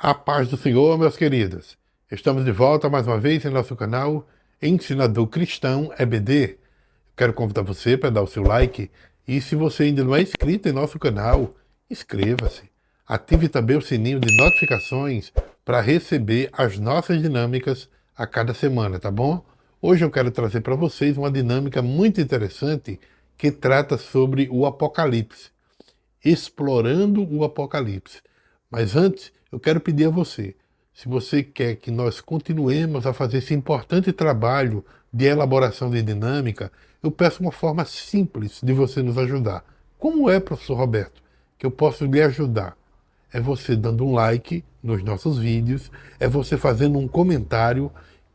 A paz do Senhor, meus queridos. Estamos de volta mais uma vez em nosso canal Ensinador Cristão EBD. Quero convidar você para dar o seu like e, se você ainda não é inscrito em nosso canal, inscreva-se. Ative também o sininho de notificações para receber as nossas dinâmicas a cada semana, tá bom? Hoje eu quero trazer para vocês uma dinâmica muito interessante que trata sobre o Apocalipse, explorando o Apocalipse. Mas antes, eu quero pedir a você, se você quer que nós continuemos a fazer esse importante trabalho de elaboração de dinâmica, eu peço uma forma simples de você nos ajudar. Como é, professor Roberto, que eu posso lhe ajudar? É você dando um like nos nossos vídeos, é você fazendo um comentário,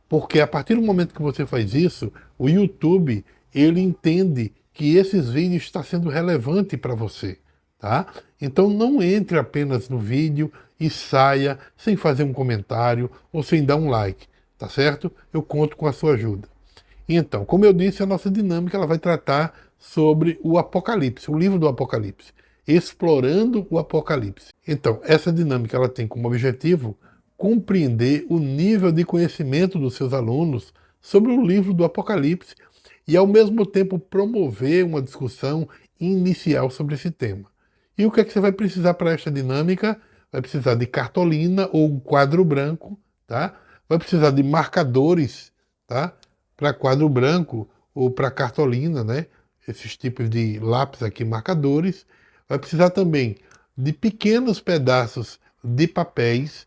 porque a partir do momento que você faz isso, o YouTube, ele entende que esses vídeos estão sendo relevantes para você. Tá? Então não entre apenas no vídeo e saia sem fazer um comentário ou sem dar um like, tá certo? Eu conto com a sua ajuda. Então, como eu disse, a nossa dinâmica ela vai tratar sobre o Apocalipse, o livro do Apocalipse, explorando o Apocalipse. Então, essa dinâmica ela tem como objetivo compreender o nível de conhecimento dos seus alunos sobre o livro do Apocalipse e, ao mesmo tempo, promover uma discussão inicial sobre esse tema. E o que é que você vai precisar para esta dinâmica? Vai precisar de cartolina ou quadro branco, tá? Vai precisar de marcadores, tá? Para quadro branco ou para cartolina, né? Esses tipos de lápis aqui, marcadores. Vai precisar também de pequenos pedaços de papéis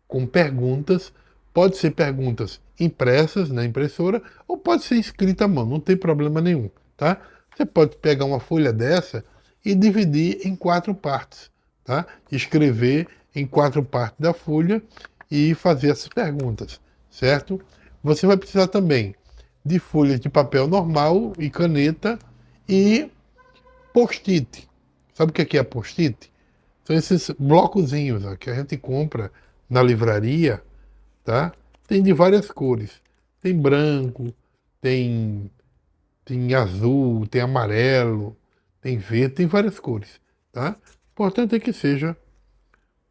com perguntas. Pode ser perguntas impressas na impressora ou pode ser escrita à mão, não tem problema nenhum, tá? Você pode pegar uma folha dessa e dividir em 4 partes, tá? Escrever em 4 partes da folha e fazer essas perguntas, certo? Você vai precisar também de folhas de papel normal e caneta e post-it. Sabe o que é post-it? São esses blocozinhos ó, que a gente compra na livraria, tá? Tem de várias cores. Tem branco, tem azul, tem amarelo, tem verde, tem várias cores, tá? O importante é que seja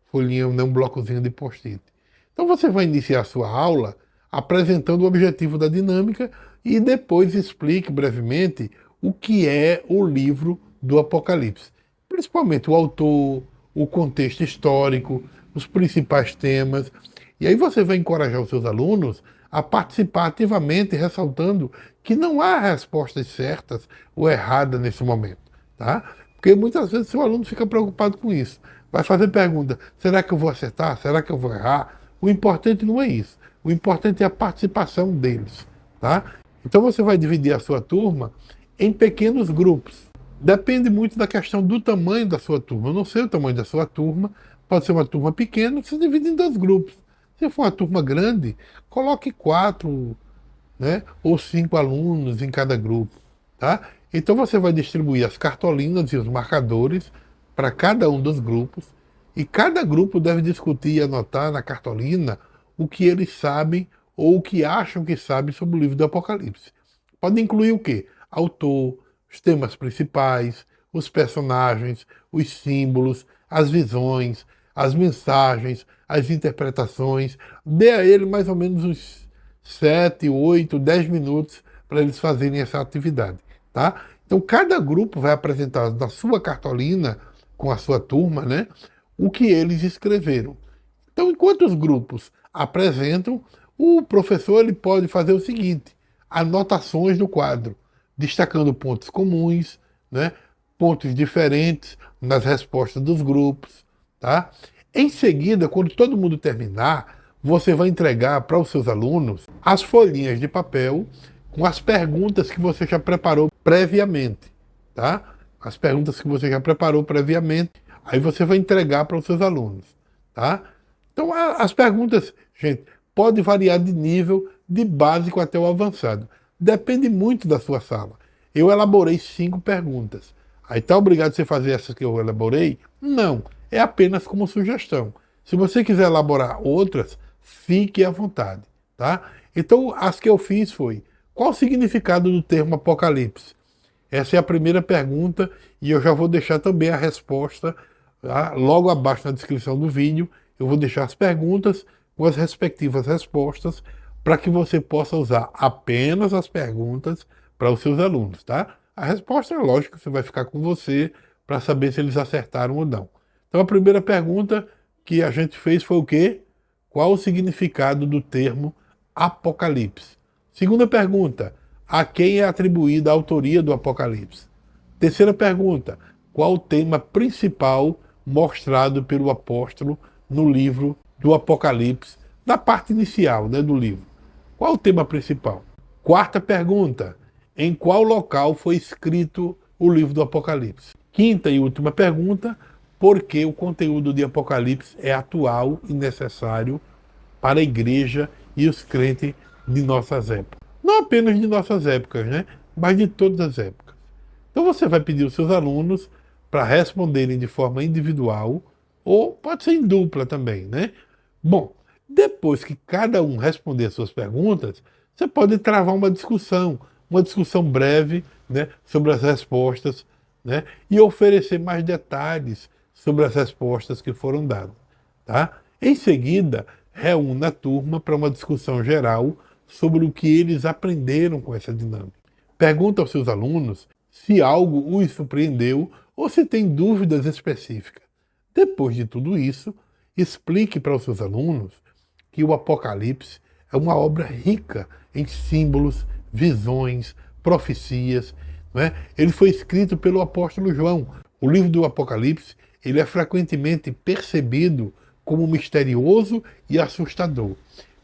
folhinha, não um blocozinho de post-it. Então você vai iniciar a sua aula apresentando o objetivo da dinâmica e depois explique brevemente o que é o livro do Apocalipse. Principalmente o autor, o contexto histórico, os principais temas. E aí você vai encorajar os seus alunos a participar ativamente, ressaltando que não há respostas certas ou erradas nesse momento. Tá? Porque muitas vezes o aluno fica preocupado com isso. Vai fazer pergunta, será que eu vou acertar? Será que eu vou errar? O importante não é isso. O importante é a participação deles. Tá? Então você vai dividir a sua turma em pequenos grupos. Depende muito da questão do tamanho da sua turma. Eu não sei o tamanho da sua turma. Pode ser uma turma pequena, você divide em 2 grupos. Se for uma turma grande, coloque 4, né, ou 5 alunos em cada grupo. Tá? Então você vai distribuir as cartolinas e os marcadores para cada um dos grupos, e cada grupo deve discutir e anotar na cartolina o que eles sabem ou o que acham que sabem sobre o livro do Apocalipse. Pode incluir o quê? Autor, os temas principais, os personagens, os símbolos, as visões, as mensagens, as interpretações. Dê a ele mais ou menos uns 7, 8, 10 minutos para eles fazerem essa atividade. Tá? Então, cada grupo vai apresentar na sua cartolina, com a sua turma, né, o que eles escreveram. Então, enquanto os grupos apresentam, o professor ele pode fazer o seguinte, anotações no quadro, destacando pontos comuns, né, pontos diferentes nas respostas dos grupos. Tá? Em seguida, quando todo mundo terminar, você vai entregar para os seus alunos as folhinhas de papel com as perguntas que você já preparou previamente, tá? As perguntas que você já preparou previamente, aí você vai entregar para os seus alunos, tá? Então, as perguntas, gente, pode variar de nível, de básico até o avançado. Depende muito da sua sala. Eu elaborei 5 perguntas. Aí tá obrigado a você fazer essas que eu elaborei? Não, é apenas como sugestão. Se você quiser elaborar outras, fique à vontade, tá? Então, as que eu fiz foi: qual o significado do termo Apocalipse? Essa é a primeira pergunta e eu já vou deixar também a resposta, tá, logo abaixo na descrição do vídeo. eu vou deixar as perguntas com as respectivas respostas para que você possa usar apenas as perguntas para os seus alunos, tá? A resposta é lógica, você vai ficar com você para saber se eles acertaram ou não. Então a primeira pergunta que a gente fez foi o quê? Qual o significado do termo Apocalipse? Segunda pergunta, a quem é atribuída a autoria do Apocalipse? Terceira pergunta, qual o tema principal mostrado pelo apóstolo no livro do Apocalipse, na parte inicial, né, do livro? Qual o tema principal? Quarta pergunta, em qual local foi escrito o livro do Apocalipse? Quinta e última pergunta, por que o conteúdo de Apocalipse é atual e necessário para a igreja e os crentes de nossas épocas? Não apenas de nossas épocas, né? Mas de todas as épocas. Então você vai pedir aos seus alunos para responderem de forma individual, ou pode ser em dupla também, né? Bom, depois que cada um responder as suas perguntas, você pode travar uma discussão breve, né, sobre as respostas, né, e oferecer mais detalhes sobre as respostas que foram dadas. Tá? Em seguida, reúna a turma para uma discussão geral sobre o que eles aprenderam com essa dinâmica. Pergunta aos seus alunos se algo os surpreendeu ou se tem dúvidas específicas. Depois de tudo isso, explique para os seus alunos que o Apocalipse é uma obra rica em símbolos, visões, profecias. Não é? Ele foi escrito pelo apóstolo João. O livro do Apocalipse ele é frequentemente percebido como misterioso e assustador,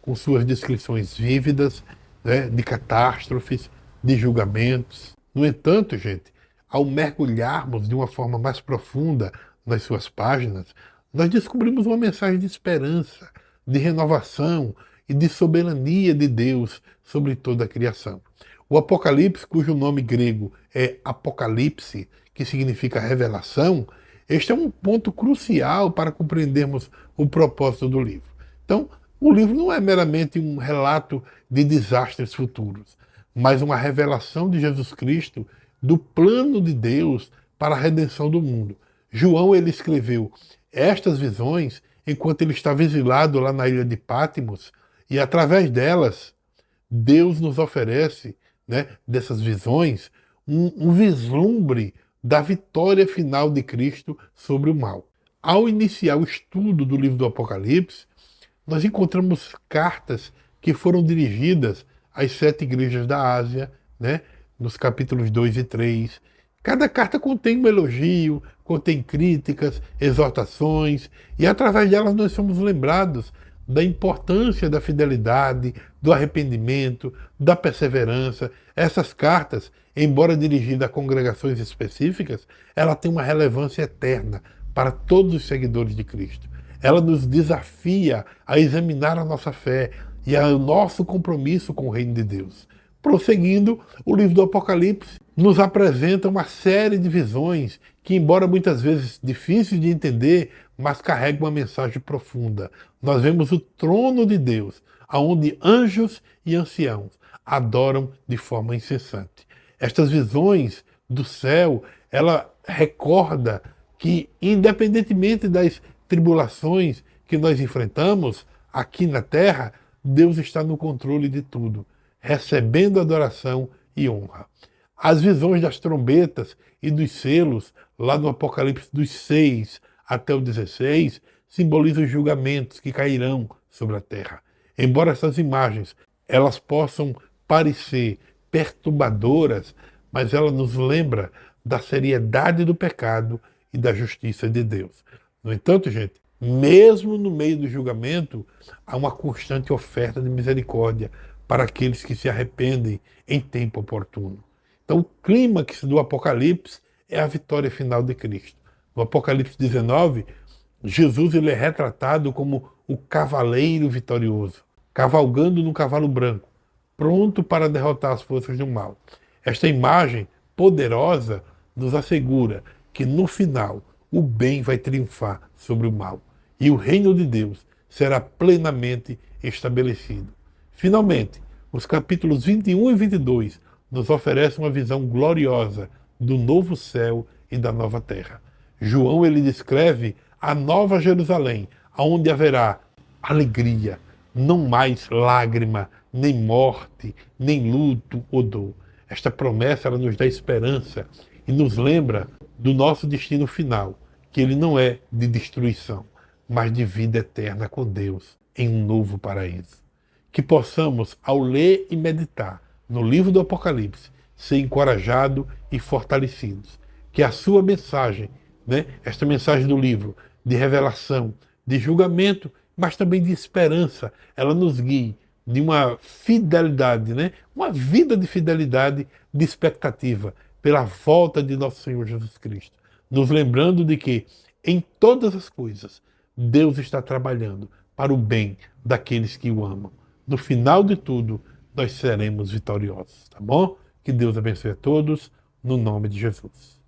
com suas descrições vívidas, né, de catástrofes, de julgamentos. No entanto, gente, ao mergulharmos de uma forma mais profunda nas suas páginas, nós descobrimos uma mensagem de esperança, de renovação e de soberania de Deus sobre toda a criação. O Apocalipse, cujo nome grego é Apocalipse, que significa revelação, este é um ponto crucial para compreendermos o propósito do livro. Então, o livro não é meramente um relato de desastres futuros, mas uma revelação de Jesus Cristo, do plano de Deus para a redenção do mundo. João ele escreveu estas visões enquanto ele estava exilado lá na ilha de Patmos, e através delas, Deus nos oferece, né, dessas visões, um vislumbre da vitória final de Cristo sobre o mal. Ao iniciar o estudo do livro do Apocalipse, nós encontramos cartas que foram dirigidas às 7 igrejas da Ásia, né, nos capítulos 2 e 3. Cada carta contém um elogio, contém críticas, exortações, e através delas nós somos lembrados da importância da fidelidade, do arrependimento, da perseverança. Essas cartas, embora dirigidas a congregações específicas, ela tem uma relevância eterna para todos os seguidores de Cristo. Ela nos desafia a examinar a nossa fé e o nosso compromisso com o reino de Deus. Prosseguindo, o livro do Apocalipse nos apresenta uma série de visões que, embora muitas vezes difíceis de entender, mas carregam uma mensagem profunda. Nós vemos o trono de Deus, onde anjos e anciãos adoram de forma incessante. Estas visões do céu, ela recorda que, independentemente das tribulações que nós enfrentamos aqui na terra, Deus está no controle de tudo, recebendo adoração e honra. As visões das trombetas e dos selos, lá no Apocalipse dos 6 até o 16, simbolizam os julgamentos que cairão sobre a terra. Embora essas imagens elas possam parecer perturbadoras, mas ela nos lembra da seriedade do pecado e da justiça de Deus. No entanto, gente, mesmo no meio do julgamento, há uma constante oferta de misericórdia para aqueles que se arrependem em tempo oportuno. Então, o clímax do Apocalipse é a vitória final de Cristo. No Apocalipse 19, Jesus ele é retratado como o cavaleiro vitorioso, cavalgando num cavalo branco, pronto para derrotar as forças do mal. Esta imagem poderosa nos assegura que no final o bem vai triunfar sobre o mal e o reino de Deus será plenamente estabelecido. Finalmente, os capítulos 21 e 22 nos oferecem uma visão gloriosa do novo céu e da nova terra. João ele descreve a nova Jerusalém, onde haverá alegria, não mais lágrima, nem morte, nem luto ou dor. Esta promessa ela nos dá esperança e nos lembra do nosso destino final, que ele não é de destruição, mas de vida eterna com Deus em um novo paraíso. Que possamos, ao ler e meditar no livro do Apocalipse, ser encorajados e fortalecidos. Que a sua mensagem, esta mensagem do livro de revelação, de julgamento, mas também de esperança, ela nos guie de uma fidelidade, uma vida de fidelidade, de expectativa pela volta de nosso Senhor Jesus Cristo. Nos lembrando de que em todas as coisas Deus está trabalhando para o bem daqueles que o amam. No final de tudo, nós seremos vitoriosos, tá bom? Que Deus abençoe a todos, no nome de Jesus.